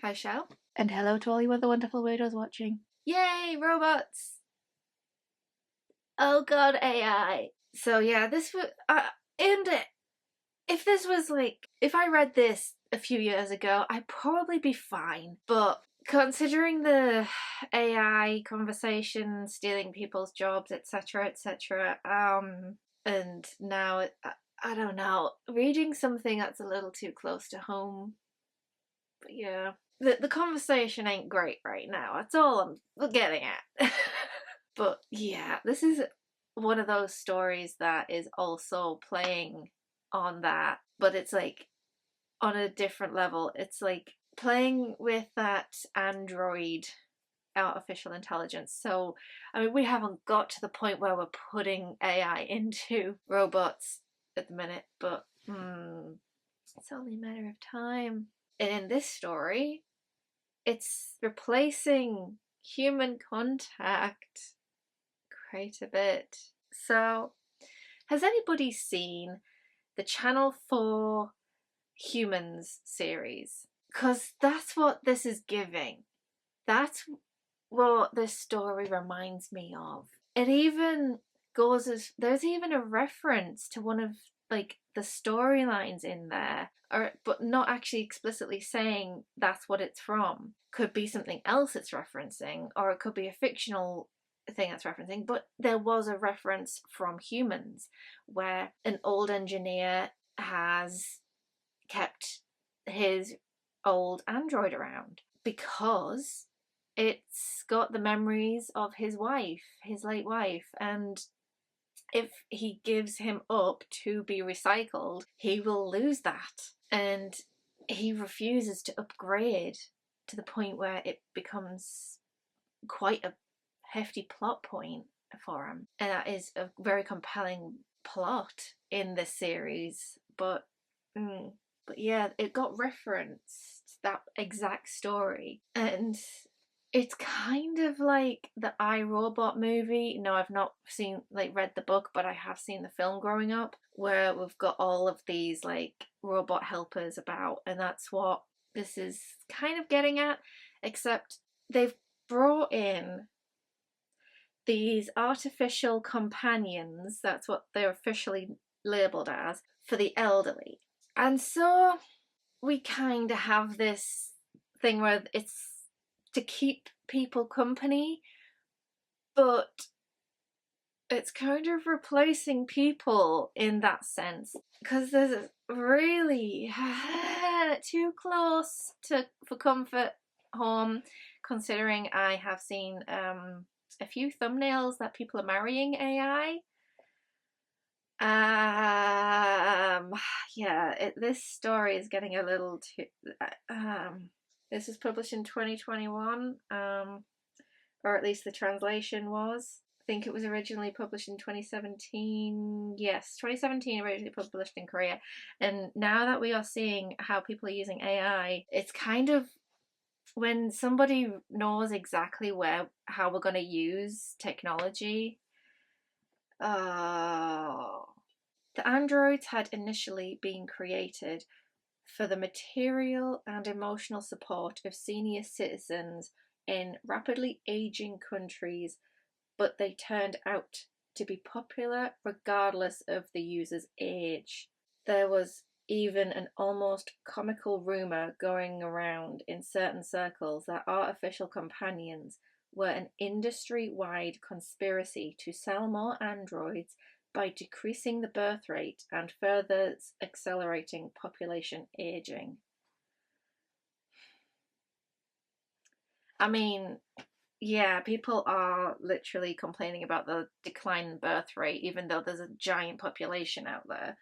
Hi, Shell. And hello to all you other wonderful weirdos watching. Yay, robots! Oh god, AI. So yeah, this was and if this was like if I read this a few years ago, I'd probably be fine. But considering the AI conversation stealing people's jobs, etc., etc., and now I don't know, reading something that's a little too close to home. But yeah, the conversation ain't great right now. That's all I'm getting at. But yeah, this is one of those stories that is also playing on that, but it's like on a different level. It's like playing with that android artificial intelligence. So, I mean, we haven't got to the point where we're putting AI into robots at the minute, but it's only a matter of time. And in this story, it's replacing human contact quite a bit. So, has anybody seen the Channel 4 Humans series? Because that's what this is giving. That's what this story reminds me of. It even goes as there's even a reference to one of like the storylines in there, or but not actually explicitly saying that's what it's from. Could be something else it's referencing, or it could be a fictional thing that's referencing, but there was a reference from Humans where an old engineer has kept his old android around because it's got the memories of his wife, his late wife, and if he gives him up to be recycled, he will lose that. And he refuses to upgrade to the point where it becomes quite a hefty plot point for him. And that is a very compelling plot in this series. But yeah, it got referenced, that exact story. And it's kind of like the I, Robot movie. No, I've not read the book, but I have seen the film growing up, where we've got all of these like robot helpers about, and that's what this is kind of getting at, except they've brought in these artificial companions, that's what they're officially labelled as, for the elderly. And so we kind of have this thing where it's to keep people company, but it's kind of replacing people in that sense, because there's really too close to for comfort home, considering I have seen a few thumbnails that people are marrying AI. This story is getting a little too. This was published in 2021, or at least the translation was. I think it was originally published in 2017. Yes, 2017 originally published in Korea. And now that we are seeing how people are using AI, it's kind of when somebody knows exactly how we're going to use technology. Oh. The androids had initially been created for the material and emotional support of senior citizens in rapidly aging countries, but they turned out to be popular regardless of the user's age. There was even an almost comical rumour going around in certain circles that artificial companions were an industry-wide conspiracy to sell more androids by decreasing the birth rate and further accelerating population aging. I mean, yeah, people are literally complaining about the decline in birth rate, even though there's a giant population out there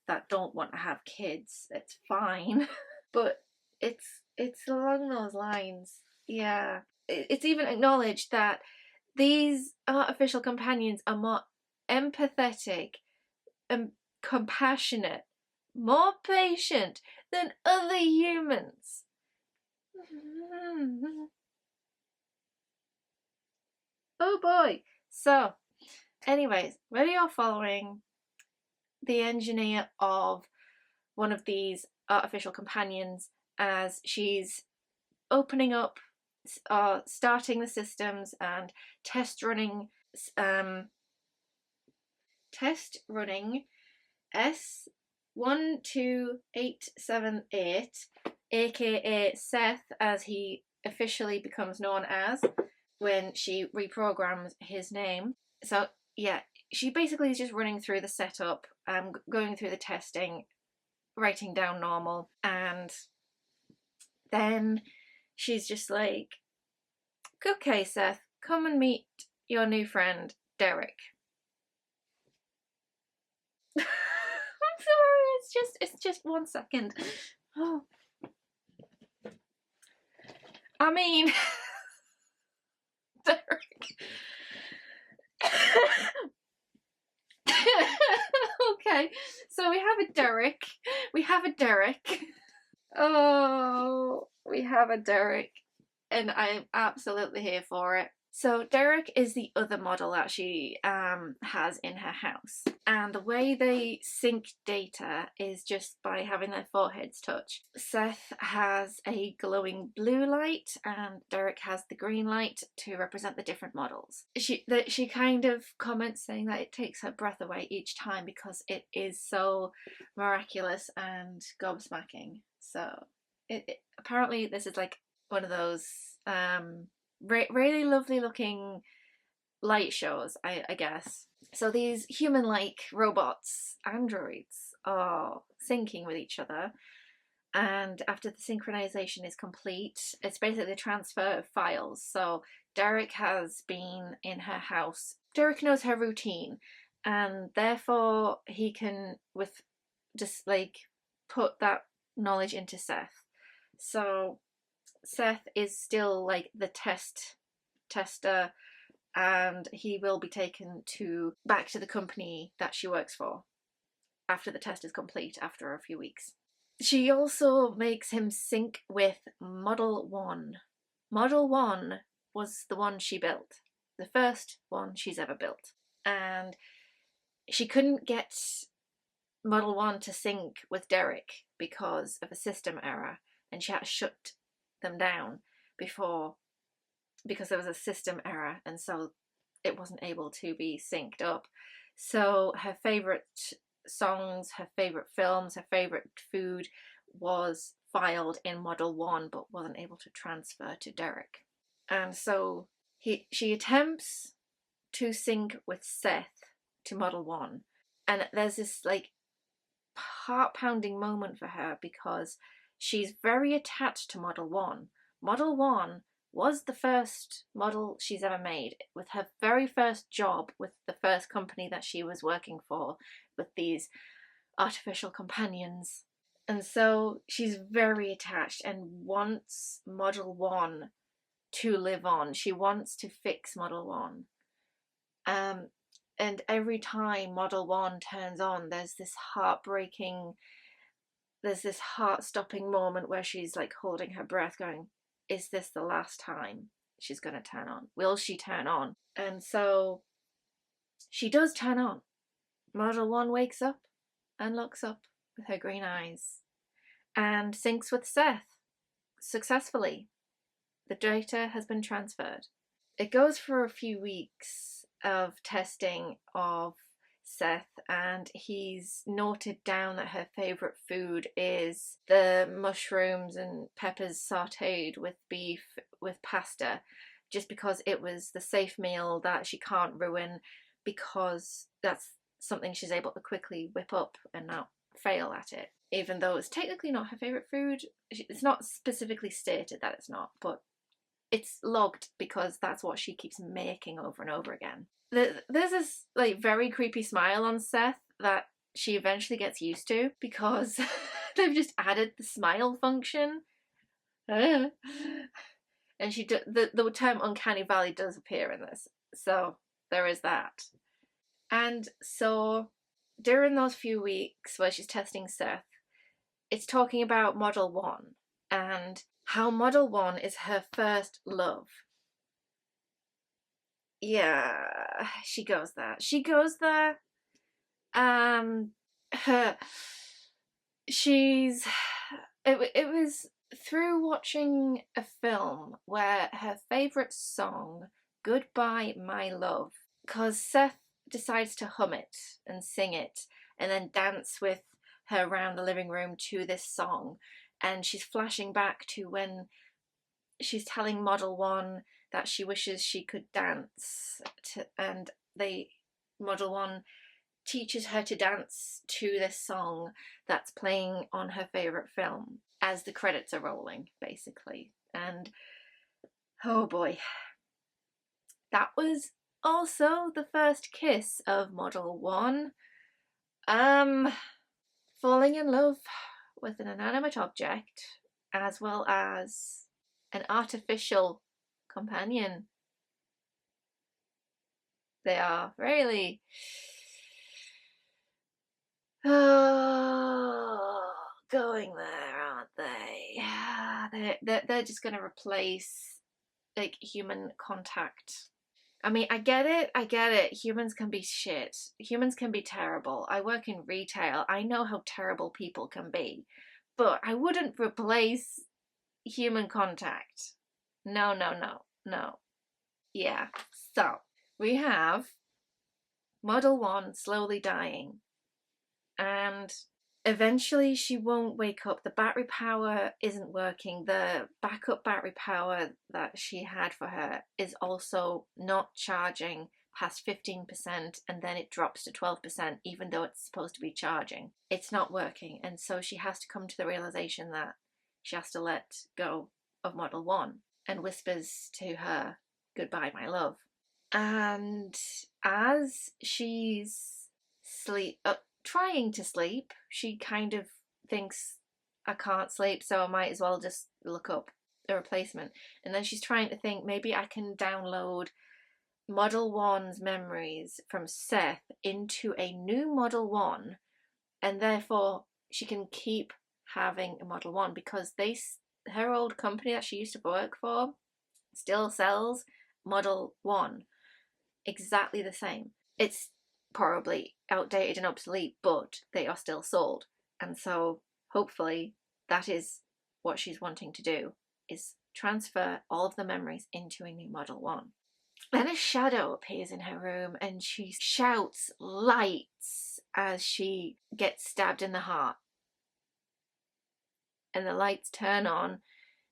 that don't want to have kids. It's fine. But it's along those lines. Yeah. It's even acknowledged that these artificial companions are more empathetic and compassionate, more patient than other humans. Oh boy. So, anyways, whether you're following the engineer of one of these artificial companions as she's opening up, starting the systems and test running S12878, aka Seth, as he officially becomes known as when she reprograms his name. So yeah, she basically is just running through the setup, going through the testing, writing down normal, and then she's just like, okay, Seth, come and meet your new friend, Derek. I'm sorry, it's just 1 second. Oh. I mean, Derek. Okay, so we have a Derek. Oh, we have a Derek, and I'm absolutely here for it. So Derek is the other model that she has in her house, and the way they sync data is just by having their foreheads touch. Seth has a glowing blue light and Derek has the green light to represent the different models. She kind of comments saying that it takes her breath away each time because it is so miraculous and gobsmacking. So apparently this is like one of those really lovely looking light shows, I guess. So these human-like robots, androids, are syncing with each other, and after the synchronization is complete, it's basically the transfer of files. So Derek has been in her house. Derek knows her routine, and therefore he can just like put that knowledge into Seth. So Seth is still like the tester, and he will be taken back to the company that she works for after the test is complete, after a few weeks. She also makes him sync with Model 1. Model 1 was the one she built, the first one she's ever built, and she couldn't get Model 1 to sync with Derek because of a system error, and she had to shut them down because there was a system error, and so it wasn't able to be synced up. So her favourite songs, her favourite films, her favourite food was filed in Model 1 but wasn't able to transfer to Derek. And so she attempts to sync with Seth to Model 1, and there's this like heart-pounding moment for her because she's very attached to Model 1. Model 1 was the first model she's ever made, with her very first job with the first company that she was working for, with these artificial companions. And so she's very attached and wants Model 1 to live on. She wants to fix Model 1. And every time Model 1 turns on, there's this heart-stopping moment where she's like holding her breath going, is this the last time she's going to turn on? Will she turn on? And so she does turn on. Model 1 wakes up and looks up with her green eyes and syncs with Seth successfully. The data has been transferred. It goes for a few weeks of testing of Seth, and he's noted down that her favourite food is the mushrooms and peppers sautéed with beef with pasta, just because it was the safe meal that she can't ruin, because that's something she's able to quickly whip up and not fail at it. Even though it's technically not her favourite food, it's not specifically stated that it's not, but it's logged because that's what she keeps making over and over again. There's this like very creepy smile on Seth that she eventually gets used to because they've just added the smile function. And the term uncanny valley does appear in this, so there is that. And so during those few weeks where she's testing Seth, it's talking about Model 1 and how Model 1 is her first love. Yeah, she goes there. It was through watching a film where her favourite song, Goodbye My Love, because Seth decides to hum it and sing it and then dance with her around the living room to this song. And she's flashing back to when she's telling Model 1 that she wishes she could dance and Model 1 teaches her to dance to this song that's playing on her favourite film as the credits are rolling, basically. And oh boy, that was also the first kiss of Model 1. Falling in love with an inanimate object as well as an artificial companion. They are really going there, aren't they? They're just going to replace like human contact. I mean, I get it. Humans can be shit. Humans can be terrible. I work in retail. I know how terrible people can be. But I wouldn't replace human contact. No, no, no, no. Yeah. So, we have Model 1 slowly dying. And eventually she won't wake up. The battery power isn't working. The backup battery power that she had for her is also not charging past 15%, and then it drops to 12% even though it's supposed to be charging. It's not working, and so she has to come to the realization that she has to let go of Model 1 and whispers to her, "Goodbye, my love." And as she's trying to sleep, she kind of thinks, I can't sleep, so I might as well just look up a replacement. And then she's trying to think, maybe I can download Model 1's memories from Seth into a new Model 1, and therefore she can keep having a Model 1 because her old company that she used to work for still sells Model 1 exactly the same. It's probably outdated and obsolete, but they are still sold. And so hopefully that is what she's wanting to do, is transfer all of the memories into a new Model 1. Then a shadow appears in her room and she shouts lights as she gets stabbed in the heart. And the lights turn on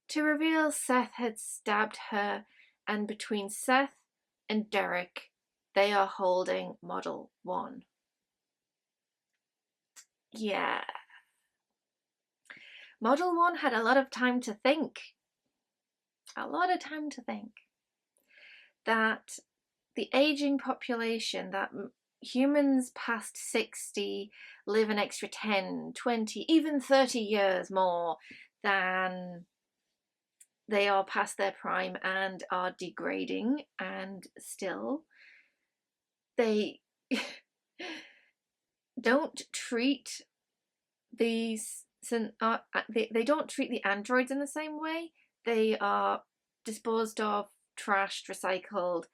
to reveal Seth had stabbed her, and between Seth and Derek, they are holding Model 1. Yeah. Model 1 had a lot of time to think. A lot of time to think. That the aging population, that humans past 60 live an extra 10, 20, even 30 years more than they are past their prime and are degrading, and still they don't treat these they don't treat the androids in the same way. They are disposed of, trashed, recycled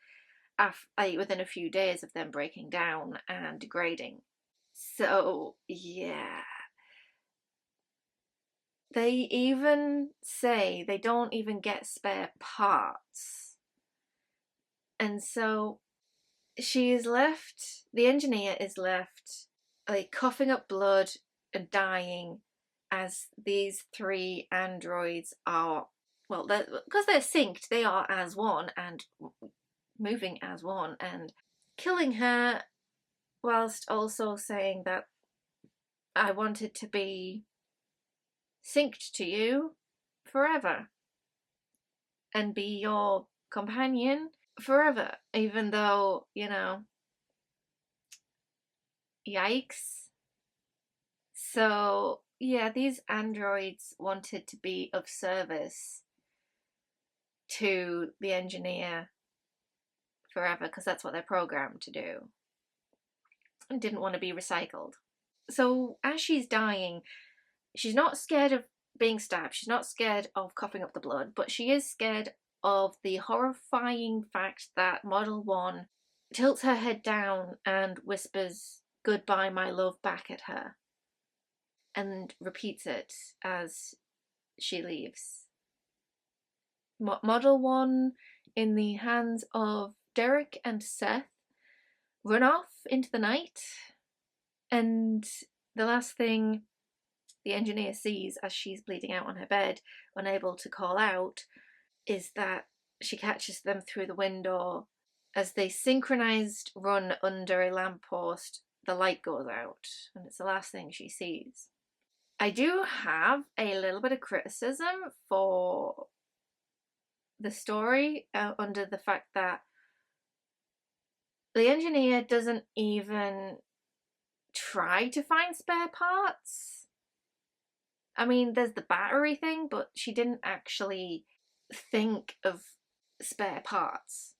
within a few days of them breaking down and degrading. So yeah, they even say they don't even get spare parts. And so she is left, the engineer is left like coughing up blood and dying as these three androids are, well, because they're synced, they are as one and moving as one and killing her, whilst also saying that I wanted to be synced to you forever and be your companion forever, even though, yikes. So yeah, these androids wanted to be of service to the engineer forever because that's what they're programmed to do, and didn't want to be recycled. So as she's dying, she's not scared of being stabbed, she's not scared of coughing up the blood, but she is scared of the horrifying fact that Model 1 tilts her head down and whispers, "Goodbye, my love," back at her, and repeats it as she leaves. Model 1, in the hands of Derek and Seth, run off into the night, and the last thing the engineer sees as she's bleeding out on her bed, unable to call out, is that she catches them through the window. As they synchronized run under a lamppost, the light goes out, and it's the last thing she sees. I do have a little bit of criticism for the story under the fact that the engineer doesn't even try to find spare parts. I mean, there's the battery thing, but she didn't actually think of spare parts.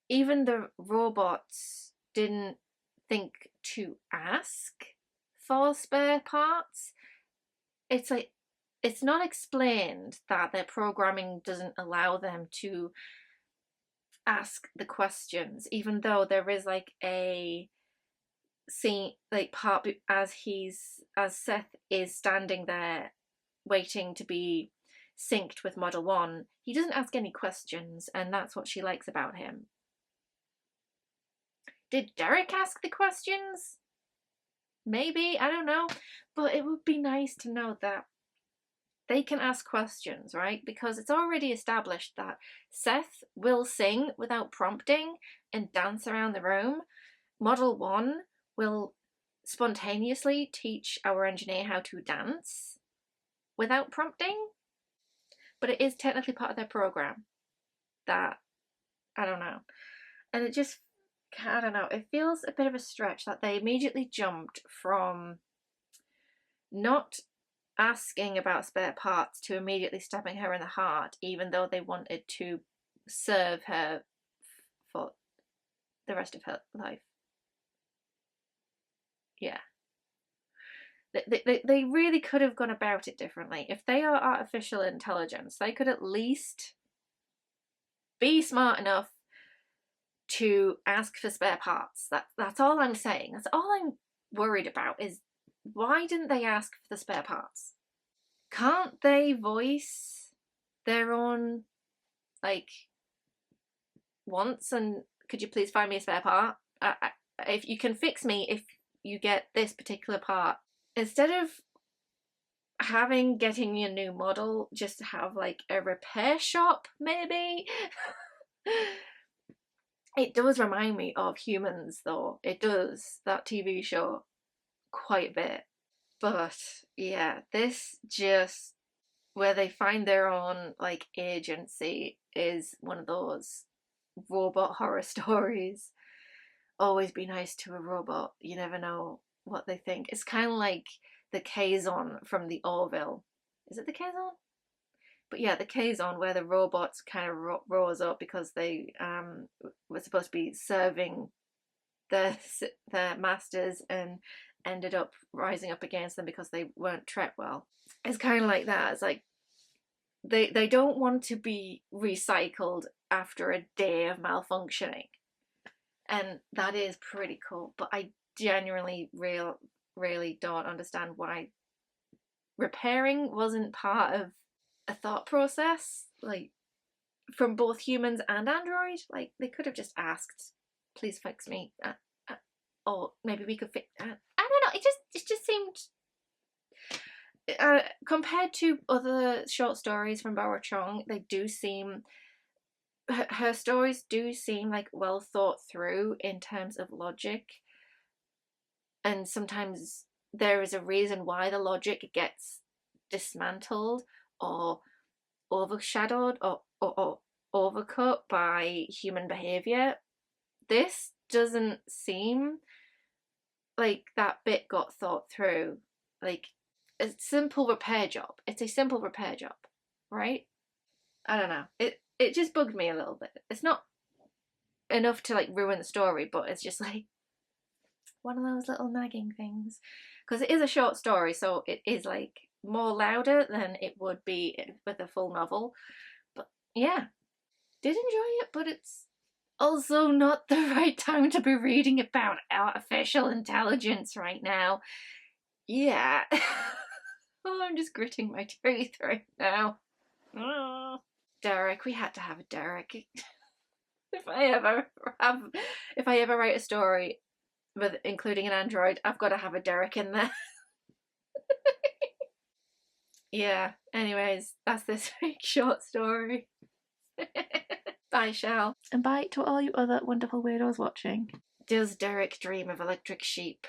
Even the robots didn't think to ask for spare parts. It's like, it's not explained that their programming doesn't allow them to ask the questions, even though there is like a scene, like part as Seth is standing there waiting to be synced with Model 1, he doesn't ask any questions, and that's what she likes about him. Did Derek ask the questions? Maybe, I don't know, but it would be nice to know that they can ask questions, right? Because it's already established that Seth will sing without prompting and dance around the room. Model 1 will spontaneously teach our engineer how to dance without prompting. But it is technically part of their program. That, I don't know. And it just, I don't know, it feels a bit of a stretch that they immediately jumped from not asking about spare parts to immediately stabbing her in the heart, even though they wanted to serve her for the rest of her life. Yeah. They really could have gone about it differently. If they are artificial intelligence, they could at least be smart enough to ask for spare parts. That's all I'm saying. That's all I'm worried about, is why didn't they ask for the spare parts? Can't they voice their own, like, wants and could you please find me a spare part? If you can fix me if you get this particular part. Instead of getting a new model, just have like a repair shop, maybe. It does remind me of Humans, though. It does, that TV show, quite a bit. But yeah, this just, where they find their own like agency, is one of those robot horror stories. Always be nice to a robot. You never know what they think. It's kind of like the K-Zone from the Orville. Is it the K-Zone? But yeah, the K-Zone, where the robots kind of rose up because they were supposed to be serving their masters and ended up rising up against them because they weren't treated well. It's kind of like that. It's like they don't want to be recycled after a day of malfunctioning. And that is pretty cool. But I genuinely really don't understand why repairing wasn't part of a thought process, like, from both humans and android. Like, they could have just asked, please fix me, or maybe we could fix, I don't know, it just seemed, compared to other short stories from Bora Chung, they do seem, her stories do seem like well thought through in terms of logic, and sometimes there is a reason why the logic gets dismantled or overshadowed or overcut by human behavior. This doesn't seem like that bit got thought through. Like, a simple repair job. It's a simple repair job, right? I don't know. It just bugged me a little bit. It's not enough to like ruin the story, but it's just like one of those little nagging things. Because it is a short story, so it is like more louder than it would be with a full novel. But yeah, did enjoy it, but it's also not the right time to be reading about artificial intelligence right now. Yeah. Oh, I'm just gritting my teeth right now. Oh. Derek, we had to have a Derek. if I ever write a story with including an android, I've got to have a Derek in there. Yeah, anyways, that's this week's short story. Bye, Shell. And bye to all you other wonderful weirdos watching. Does Derek dream of electric sheep?